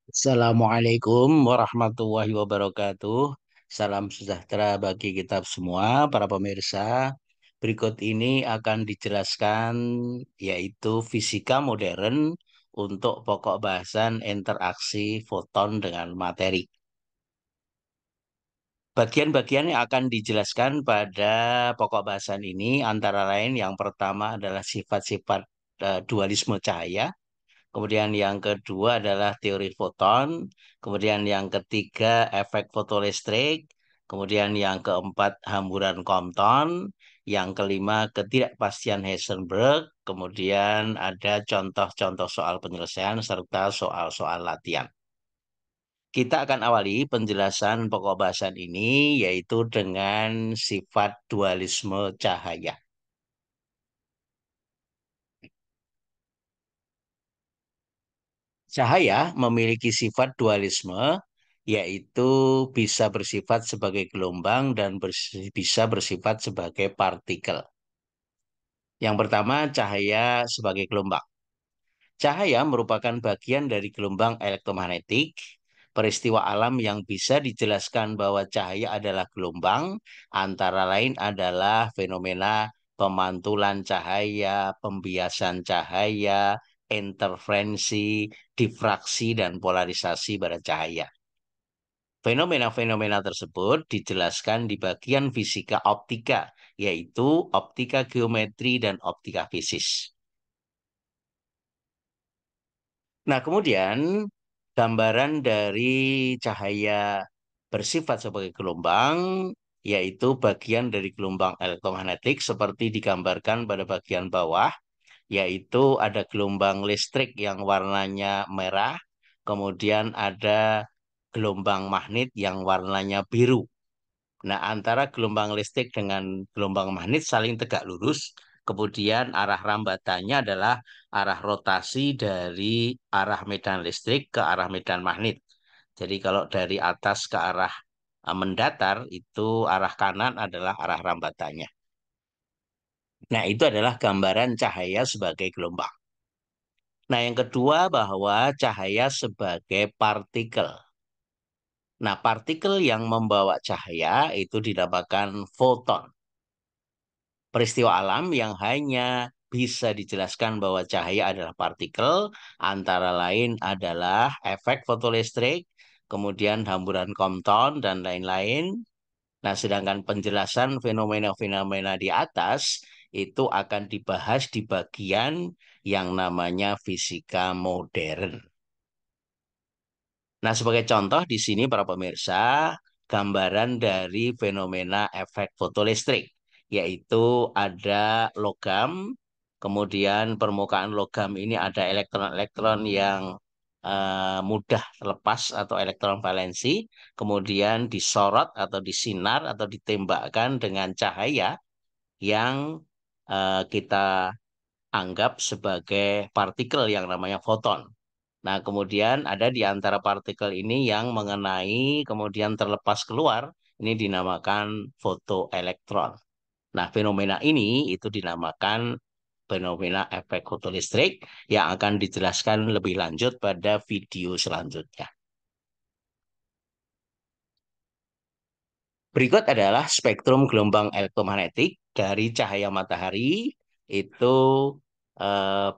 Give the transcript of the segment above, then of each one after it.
Assalamualaikum warahmatullahi wabarakatuh. Salam sejahtera bagi kita semua, para pemirsa. Berikut ini akan dijelaskan yaitu fisika modern untuk pokok bahasan interaksi foton dengan materi. Bagian-bagian yang akan dijelaskan pada pokok bahasan ini antara lain yang pertama adalah sifat-sifat dualisme cahaya. Kemudian yang kedua adalah teori foton. Kemudian yang ketiga efek fotolistrik. Kemudian yang keempat hamburan Compton. Yang kelima ketidakpastian Heisenberg. Kemudian ada contoh-contoh soal penyelesaian serta soal-soal latihan. Kita akan awali penjelasan pokok bahasan ini yaitu dengan sifat dualisme cahaya. Cahaya memiliki sifat dualisme, yaitu bisa bersifat sebagai gelombang dan bisa bersifat sebagai partikel. Yang pertama, cahaya sebagai gelombang. Cahaya merupakan bagian dari gelombang elektromagnetik. Peristiwa alam yang bisa dijelaskan bahwa cahaya adalah gelombang, antara lain adalah fenomena pemantulan cahaya, pembiasan cahaya, interferensi, difraksi, dan polarisasi pada cahaya. Fenomena-fenomena tersebut dijelaskan di bagian fisika optika, yaitu optika geometri dan optika fisis. Nah, kemudian gambaran dari cahaya bersifat sebagai gelombang, yaitu bagian dari gelombang elektromagnetik seperti digambarkan pada bagian bawah, yaitu ada gelombang listrik yang warnanya merah, kemudian ada gelombang magnet yang warnanya biru. Nah, antara gelombang listrik dengan gelombang magnet saling tegak lurus. Kemudian arah rambatannya adalah arah rotasi dari arah medan listrik ke arah medan magnet. Jadi kalau dari atas ke arah mendatar, itu arah kanan adalah arah rambatannya. Nah, itu adalah gambaran cahaya sebagai gelombang. Nah, yang kedua bahwa cahaya sebagai partikel. Nah, partikel yang membawa cahaya itu dinamakan foton. Peristiwa alam yang hanya bisa dijelaskan bahwa cahaya adalah partikel, antara lain adalah efek fotolistrik, kemudian hamburan Compton, dan lain-lain. Nah, sedangkan penjelasan fenomena-fenomena di atas itu akan dibahas di bagian yang namanya fisika modern. Nah, sebagai contoh di sini para pemirsa, gambaran dari fenomena efek fotolistrik, yaitu ada logam, kemudian permukaan logam ini ada elektron-elektron yang mudah terlepas atau elektron valensi, kemudian disorot atau disinar atau ditembakkan dengan cahaya yang kita anggap sebagai partikel yang namanya foton. Nah, kemudian ada di antara partikel ini yang mengenai kemudian terlepas keluar, ini dinamakan fotoelektron. Nah, fenomena ini itu dinamakan fenomena efek fotolistrik yang akan dijelaskan lebih lanjut pada video selanjutnya. Berikut adalah spektrum gelombang elektromagnetik dari cahaya matahari. Itu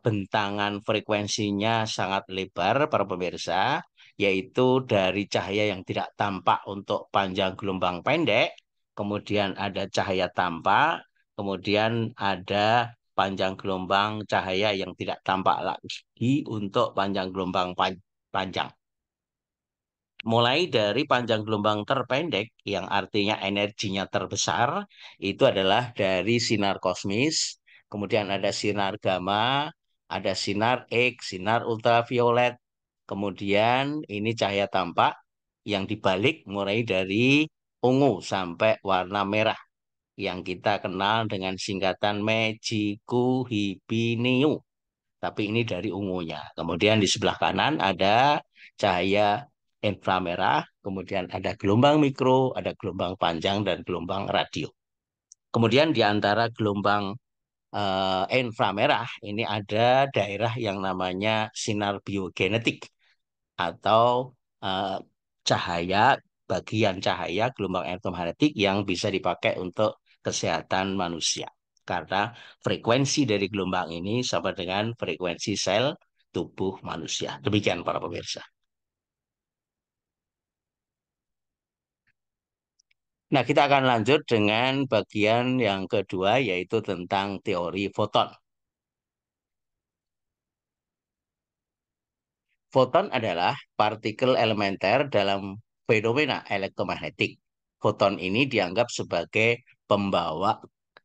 bentangan frekuensinya sangat lebar, para pemirsa, yaitu dari cahaya yang tidak tampak untuk panjang gelombang pendek, kemudian ada cahaya tampak, kemudian ada panjang gelombang cahaya yang tidak tampak lagi untuk panjang gelombang panjang. Mulai dari panjang gelombang terpendek, yang artinya energinya terbesar, itu adalah dari sinar kosmis, kemudian ada sinar gamma, ada sinar X, sinar ultraviolet, kemudian ini cahaya tampak yang dibalik mulai dari ungu sampai warna merah, yang kita kenal dengan singkatan Magikuhibiniu. Tapi ini dari ungunya. Kemudian di sebelah kanan ada cahaya inframerah, kemudian ada gelombang mikro, ada gelombang panjang, dan gelombang radio. Kemudian di antara gelombang inframerah ini ada daerah yang namanya sinar biogenetik atau eh, cahaya, bagian cahaya gelombang elektromagnetik yang bisa dipakai untuk kesehatan manusia. Karena frekuensi dari gelombang ini sama dengan frekuensi sel tubuh manusia. Demikian para pemirsa. Nah, kita akan lanjut dengan bagian yang kedua, yaitu tentang teori foton. Foton adalah partikel elementer dalam fenomena elektromagnetik. Foton ini dianggap sebagai pembawa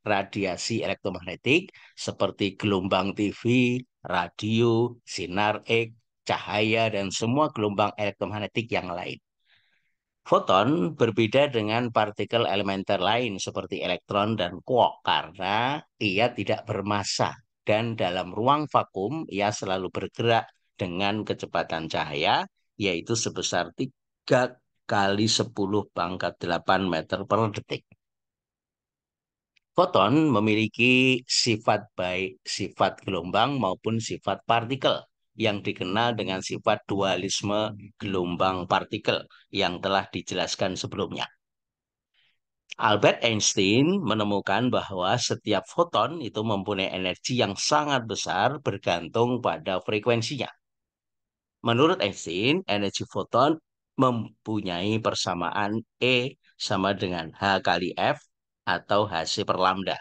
radiasi elektromagnetik seperti gelombang TV, radio, sinar X, cahaya, dan semua gelombang elektromagnetik yang lain. Foton berbeda dengan partikel elementer lain seperti elektron dan quark karena ia tidak bermassa dan dalam ruang vakum ia selalu bergerak dengan kecepatan cahaya yaitu sebesar 3 × 10⁸ meter per detik. Foton memiliki sifat baik sifat gelombang maupun sifat partikel yang dikenal dengan sifat dualisme gelombang partikel yang telah dijelaskan sebelumnya. Albert Einstein menemukan bahwa setiap foton itu mempunyai energi yang sangat besar bergantung pada frekuensinya. Menurut Einstein, energi foton mempunyai persamaan E sama dengan H kali F atau Hc per lambda.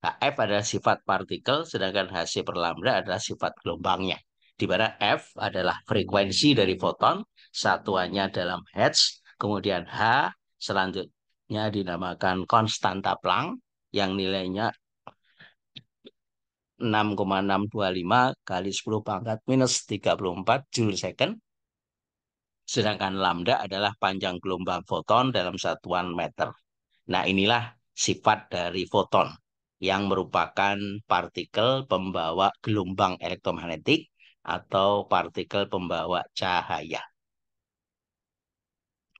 Hf adalah sifat partikel, sedangkan Hc per lambda adalah sifat gelombangnya. Di mana F adalah frekuensi dari foton, satuannya dalam hertz, kemudian H selanjutnya dinamakan konstanta Planck, yang nilainya 6,625 kali 10 pangkat minus 34 Joule second. Sedangkan lambda adalah panjang gelombang foton dalam satuan meter. Nah, inilah sifat dari foton yang merupakan partikel pembawa gelombang elektromagnetik atau partikel pembawa cahaya.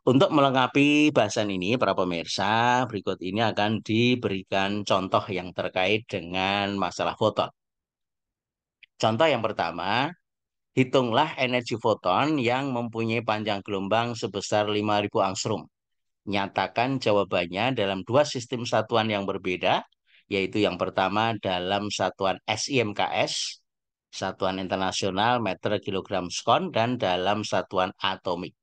Untuk melengkapi bahasan ini, para pemirsa, berikut ini akan diberikan contoh yang terkait dengan masalah foton. Contoh yang pertama, hitunglah energi foton yang mempunyai panjang gelombang sebesar 5.000 angstrom. Nyatakan jawabannya dalam dua sistem satuan yang berbeda, yaitu yang pertama dalam satuan SIMKS, satuan internasional meter kilogram skon, dan dalam satuan atomik.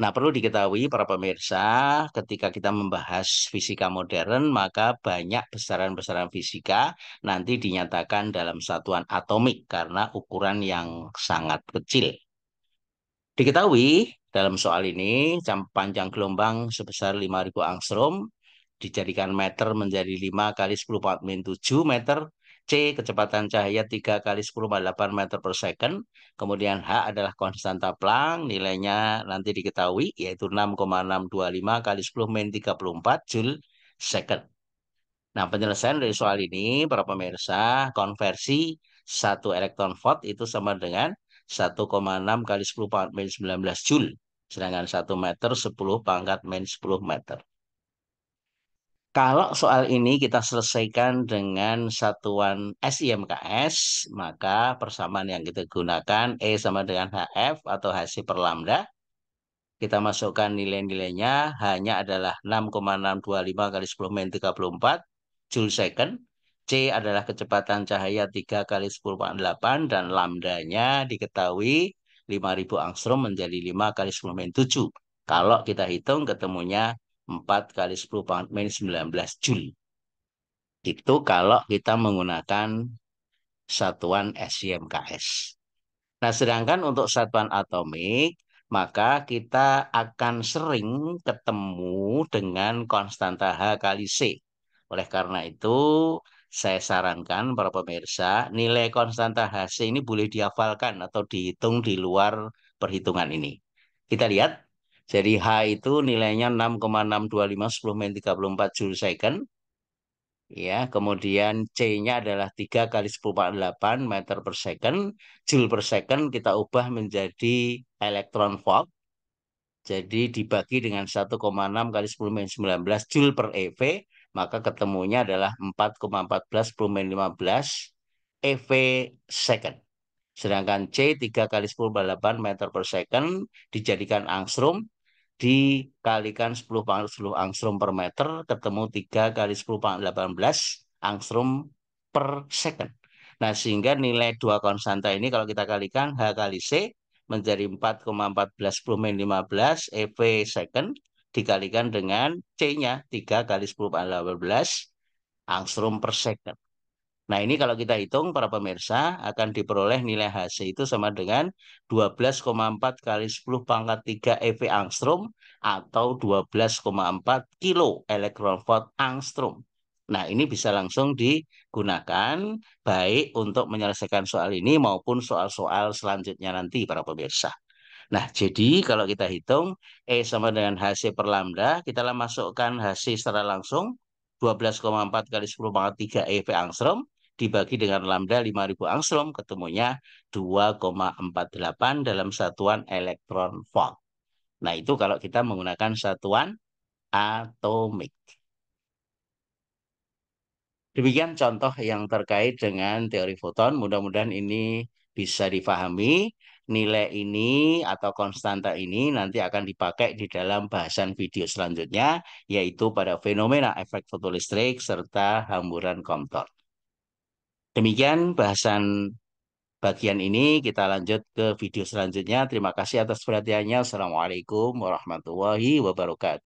Nah, perlu diketahui para pemirsa, ketika kita membahas fisika modern, maka banyak besaran-besaran fisika nanti dinyatakan dalam satuan atomik karena ukuran yang sangat kecil. Diketahui dalam soal ini panjang gelombang sebesar 5.000 angstrom dijadikan meter menjadi 5 kali 10⁻⁷ meter. C kecepatan cahaya 3 kali 10⁸ meter per second. Kemudian H adalah konstanta Planck, nilainya nanti diketahui yaitu 6,625 kali 10⁻34 Joule second. Nah, penyelesaian dari soal ini, para pemirsa, konversi 1 elektron volt itu sama dengan 1,6 kali 10 pangkat min 19 Joule. Sedangkan 1 meter 10 pangkat min 10 meter. Kalau soal ini kita selesaikan dengan satuan SIMKS, maka persamaan yang kita gunakan E sama dengan HF atau Hc per lambda. Kita masukkan nilai-nilainya hanya adalah 6,625 kali 10⁻34 Joule second. C adalah kecepatan cahaya 3 kali 10⁻8 dan lambdanya diketahui 5.000 angstrom menjadi 5 kali 10⁻7. Kalau kita hitung ketemunya 4 kali 10⁻19 Joule. Itu kalau kita menggunakan satuan SIMKS. Nah, sedangkan untuk satuan atomik, maka kita akan sering ketemu dengan konstanta H kali C. Oleh karena itu, saya sarankan para pemirsa, nilai konstanta HC ini boleh dihafalkan atau dihitung di luar perhitungan ini. Kita lihat, jadi H itu nilainya 6,625 10⁻34 Joule second. Ya, kemudian C-nya adalah 3 kali 10⁻8 meter per second. Joule per second kita ubah menjadi elektron volt. Jadi dibagi dengan 1,6 kali 10⁻19 Joule per EV, maka ketemunya adalah 4,14 10⁻15 EV second. Sedangkan C 3 kali 10 / 8 meter per second dijadikan angstrom, dikalikan 10 pangkat 10 angstrom per meter, ketemu 3 kali 10 pangkat 18 angstrom per second. Nah, sehingga nilai dua konstanta ini kalau kita kalikan H kali C menjadi 4,14 eV second dikalikan dengan C-nya 3 kali 10 pangkat 18 angstrom per second. Nah, ini kalau kita hitung para pemirsa akan diperoleh nilai Hc itu sama dengan 12,4 kali 10 pangkat 3 eV angstrom atau 12,4 kilo elektron volt angstrom. Nah, ini bisa langsung digunakan baik untuk menyelesaikan soal ini maupun soal-soal selanjutnya nanti para pemirsa. Nah, jadi kalau kita hitung E sama dengan HC per lambda, kita lah masukkan HC secara langsung 12,4 kali 10 pangkat 3 eV angstrom dibagi dengan lambda 5.000 angstrom, ketemunya 2,48 dalam satuan elektron volt. Nah, itu kalau kita menggunakan satuan atomik. Demikian contoh yang terkait dengan teori foton. Mudah-mudahan ini bisa difahami. Nilai ini atau konstanta ini nanti akan dipakai di dalam bahasan video selanjutnya, yaitu pada fenomena efek fotolistrik serta hamburan Compton. Demikian bahasan bagian ini. Kita lanjut ke video selanjutnya. Terima kasih atas perhatiannya. Assalamualaikum warahmatullahi wabarakatuh.